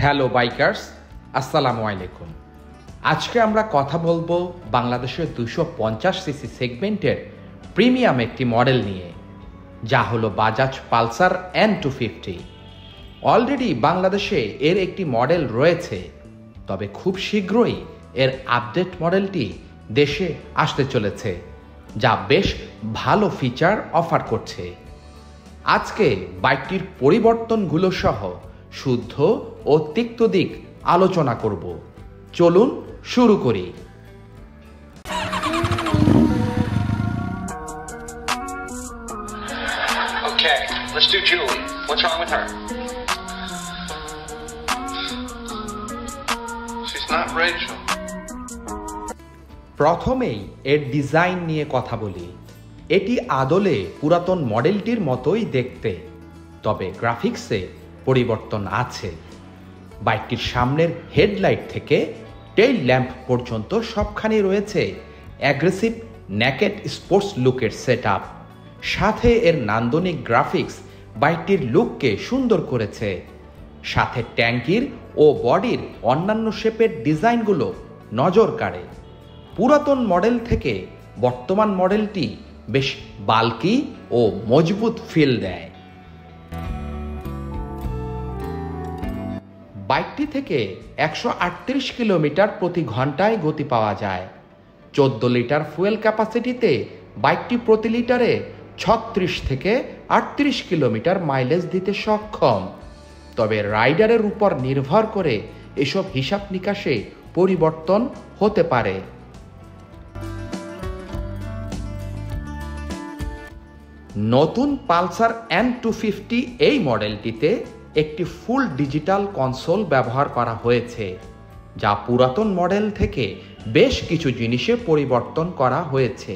Hello bikers, আসসালামু আলাইকুম। আজকে আমরা কথা বলবো বাংলাদেশের 250 সিসি সেগমেন্টের প্রিমিয়াম একটি মডেল নিয়ে, যা হলো বাজাজ পালসার N250। অলরেডি বাংলাদেশে এর একটি মডেল রয়েছে, তবে খুব শীঘ্রই এর আপডেট মডেলটি দেশে আসতে চলেছে, যা বেশ ভালো ফিচার অফার করছে। আজকে বাইকটির পরিবর্তনগুলো সহ শুদ্ধ ও তিক্ত দিক আলোচনা করব। চলুন শুরু করি। Okay, let's do Julie. What's wrong with her? She's not Rachel. প্রথমেই এর ডিজাইন নিয়ে কথা বলি। এটি আদলে পুরাতন মডেলটির মতোই দেখতে, তবে গ্রাফিক্সে পরিবর্তন আছে। বাইকটির সামনের হেডলাইট থেকে টেইল ল্যাম্প পর্যন্ত সবখানে রয়েছে অ্যাগ্রেসিভ নেকেড স্পোর্টস লুকের সেটআপ। সাথে এর নান্দনিক গ্রাফিক্স বাইকটির লুককে সুন্দর করেছে। সাথে ট্যাঙ্কির ও বডির অন্যান্য শেপের ডিজাইনগুলো নজর কাড়ে। পুরাতন মডেল থেকে বর্তমান মডেলটি বেশ বাল্কি ও মজবুত ফিল দেয়। বাইকটি থেকে 138 কিলোমিটার প্রতি ঘন্টায় গতি পাওয়া যায়। 14 লিটার ফুয়েল ক্যাপাসিটিতে বাইকটি প্রতি লিটারে 36 থেকে 38 কিলোমিটার মাইলেজ দিতে সক্ষম। তবে রাইডারের উপর নির্ভর করে এসব হিসাব নিকাশে পরিবর্তন হতে পারে। নতুন পালসার N250 এই মডেলটিতে একটি ফুল ডিজিটাল কনসোল ব্যবহার করা হয়েছে, যা পুরাতন মডেল থেকে বেশ কিছু জিনিসে পরিবর্তন করা হয়েছে।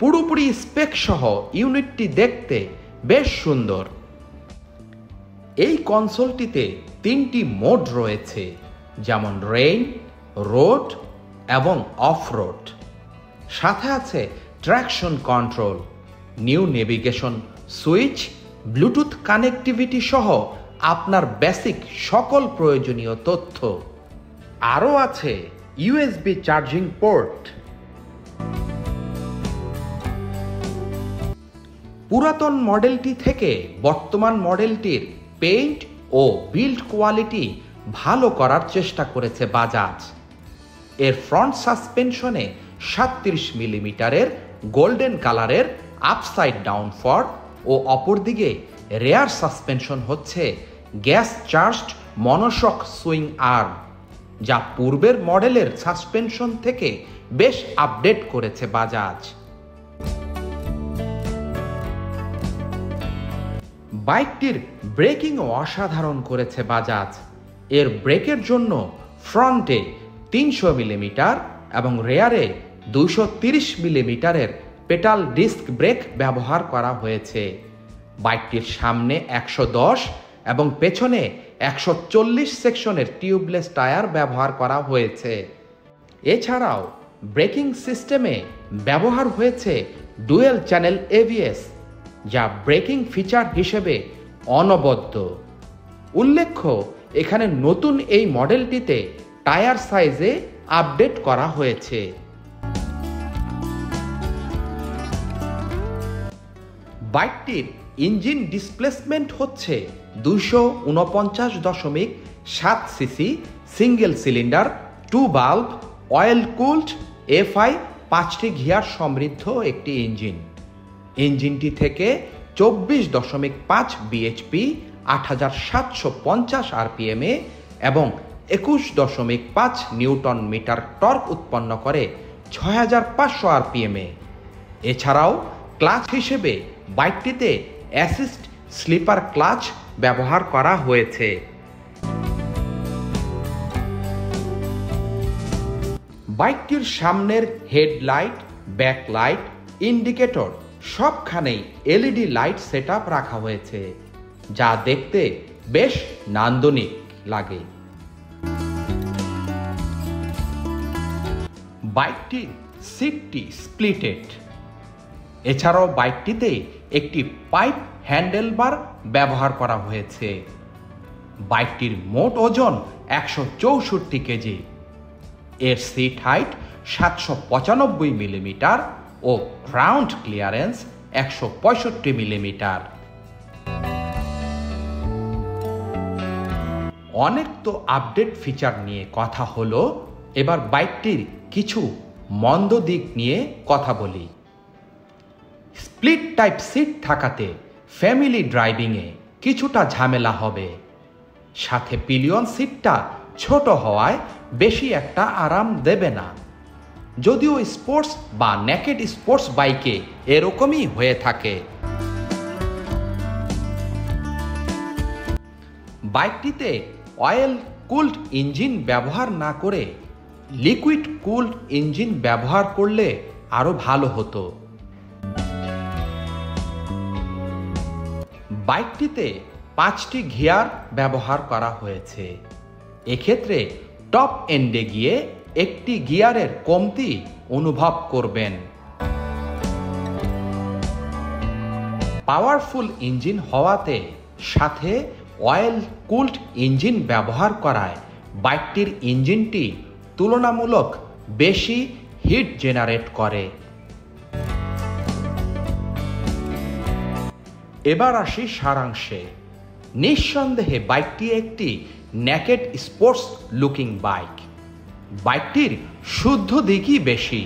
পুরোপুরি স্পেক সহ ইউনিটটি দেখতে বেশ সুন্দর। এই কনসোলটিতে 3টি মোড রয়েছে, যেমন রেইন, রোড এবং অফ রোড। সাথে আছে traction control, new navigation switch, Bluetooth connectivity সহ আপনার বেসিক সকল প্রয়োজনীয় তথ্য। আরও আছে USB চার্জিং পোর্ট। পুরাতন মডেলটি থেকে বর্তমান মডেলটির পেইন্ট ও বিল্ড কোয়ালিটি ভালো করার চেষ্টা করেছে বাজাজ। এর ফ্রন্ট সাসপেনশনে 37 মিলিমিটারের গোল্ডেন কালারের আপসাইড ডাউন ফর্ক ও অপরদিকে রেয়ার সাসপেনশন হচ্ছে gas charged monoshock swing arm, যা পূর্বের মডেলের সাসপেনশন থেকে বেশ আপডেট করেছে বাজাজ। বাইকটির ব্রেকিংও অসাধারণ করেছে বাজাজ। এর ব্রেকের জন্য ফ্রন্টে 300 মিলিমিটার এবং রেয়ারে 230 মিলিমিটারের পেটাল ডিস্ক ব্রেক ব্যবহার করা হয়েছে। বাইকটির সামনে 110 এবং পেছনে 140 সেকশনের টিউবলেস টায়ার ব্যবহার করা হয়েছে। এছাড়াও ব্রেকিং সিস্টেমে ব্যবহার হয়েছে ডুয়েল চ্যানেল ABS, যা ব্রেকিং ফিচার হিসেবে অনবদ্য। উল্লেখ্য, এখানে নতুন এই মডেলটিতে টায়ার সাইজে আপডেট করা হয়েছে। বাইকটির ইঞ্জিন ডিসপ্লেসমেন্ট হচ্ছে 249.7 CC single cylinder 2 bulb oil cooled FI 5টি গিয়ার সমৃদ্ধ একটি ইঞ্জিন। ইঞ্জিনটি থেকে 24.5 bhp 8750 RPM এবং 21.5 নিউটন মিটার টর্ক উৎপন্ন করে 6500 RPM। এছাড়াও ক্লাচ হিসেবে বাইকটিতে অ্যাসিস্ট স্লিপার ক্লাচ ব্যবহার করা হয়েছে। বাইকটির সামনের হেডলাইট, ব্যাকলাইট, ইন্ডিকেটর সবখানেই LED লাইট সেটআপ রাখা হয়েছে, যা দেখতে বেশ নান্দনিক লাগে। বাইকটির সিটটি স্প্লিটেড। এছাড়াও বাইকটিতে একটি পাইপ হ্যান্ডেলবার ব্যবহার করা হয়েছে। বাইকটির মোট ওজন 164 কেজি। এর সিট হাইট 795 মিলিমিটার ও গ্রাউন্ড ক্লিয়ারেন্স 165 মিলিমিটার। অনেক তো আপডেট ফিচার নিয়ে কথা হলো, এবার বাইকটির কিছু মন্দ দিক নিয়ে কথা বলি। স্প্লিট টাইপ সিট থাকাতে ফ্যামিলি ড্রাইভিংয়ে কিছুটা ঝামেলা হবে, সাথে পিলিয়ন সিটটা ছোট হওয়ায় বেশি একটা আরাম দেবে না, যদিও স্পোর্টস বা নেকেড স্পোর্টস বাইকে এরকমই হয়ে থাকে। বাইকটিতে অয়েল কুলড ইঞ্জিন ব্যবহার না করে লিকুইড কুলড ইঞ্জিন ব্যবহার করলে আরো ভালো হতো। বাইকটিতে 5টি গিয়ার ব্যবহার করা হয়েছে। এক্ষেত্রে টপ এন্ডে গিয়ে একটি গিয়ারের কমতি অনুভব করবেন। পাওয়ারফুল ইঞ্জিন হওয়াতে সাথে অয়েল কুলড ইঞ্জিন ব্যবহার করায় বাইকটির ইঞ্জিনটি তুলনামূলক বেশি হিট জেনারেট করে। এবার আসি সারাংশে। নিঃসন্দেহে বাইকটি একটি নেকেড স্পোর্টস লুকিং বাইক। বাইকটির শুদ্ধ দিকই বেশি,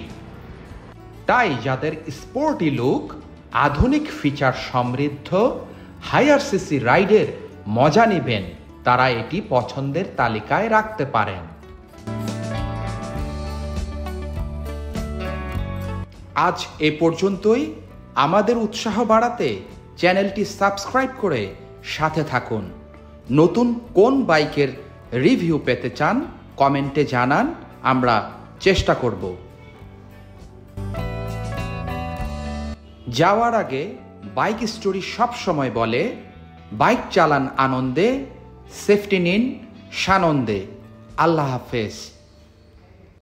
তাই যাদের স্পোর্টি লুক, আধুনিক ফিচার সমৃদ্ধ হায়ার সিসি রাইডের মজা নেবেন, তারা এটি পছন্দের তালিকায় রাখতে পারেন। আজ এ পর্যন্তই। আমাদের উৎসাহ বাড়াতে চ্যানেলটি সাবস্ক্রাইব করে সাথে থাকুন। নতুন কোন বাইকের রিভিউ পেতে চান কমেন্টে জানান, আমরা চেষ্টা করব। যাওয়ার আগে বাইক স্টোরি সব সময় বলে, বাইক চালান আনন্দে, সেফটি নিন সানন্দে। আল্লাহ হাফেজ।